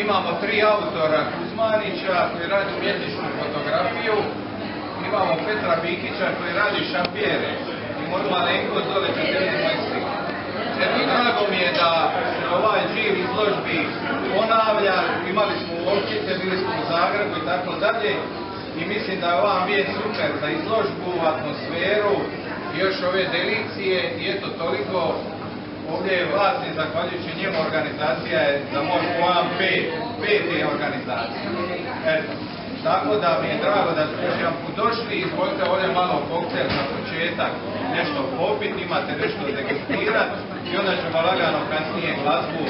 Imamo 3 autora Kuzmanića koji radi umjetničku fotografiju. Imamo Petra Bikića koji radi šapjere. I moju malenkost dole ćete vidjeti moje slike. Eto, drago mi je da se ovaj živ izložbi ponavlja. Imali smo u Ovčice, bili smo u Zagrebu i tako dalje. I mislim da je ovaj ambijent super za izložbu, atmosferu i još ove delicije. I eto, toliko. Ovdje je vlasnik, zahvaljujući njemu, organizacija je za moj pojam 5. organizacija. Eto, tako da mi je drago da ste još jedan put došli. Izvolite ovdje malo koktel na početak, nešto popiti, imate nešto degustirati i onda ćemo lagano kasnije glazbu.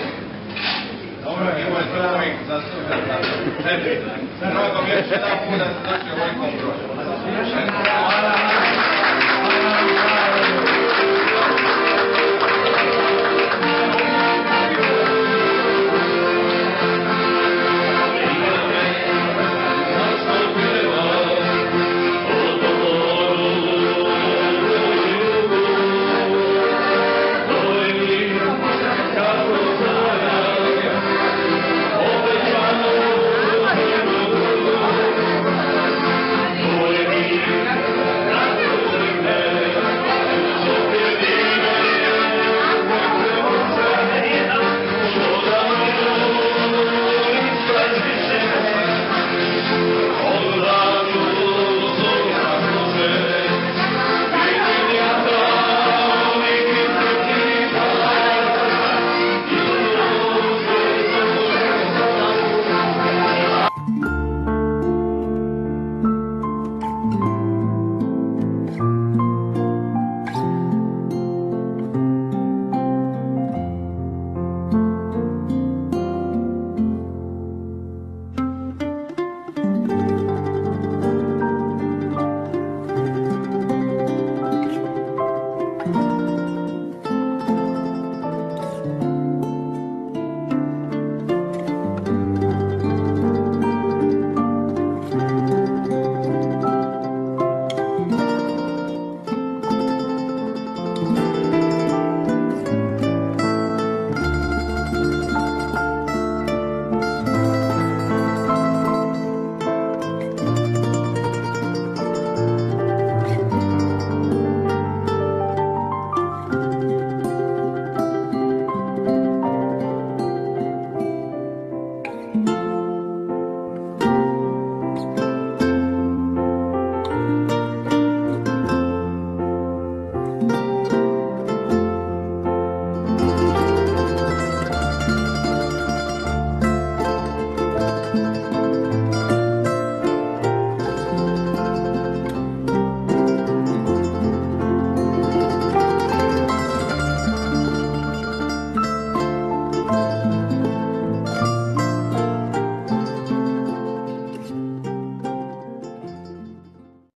Dobro, imate ovih za super. Drago mi je još jedan put da ste došli u ovoj kontroli.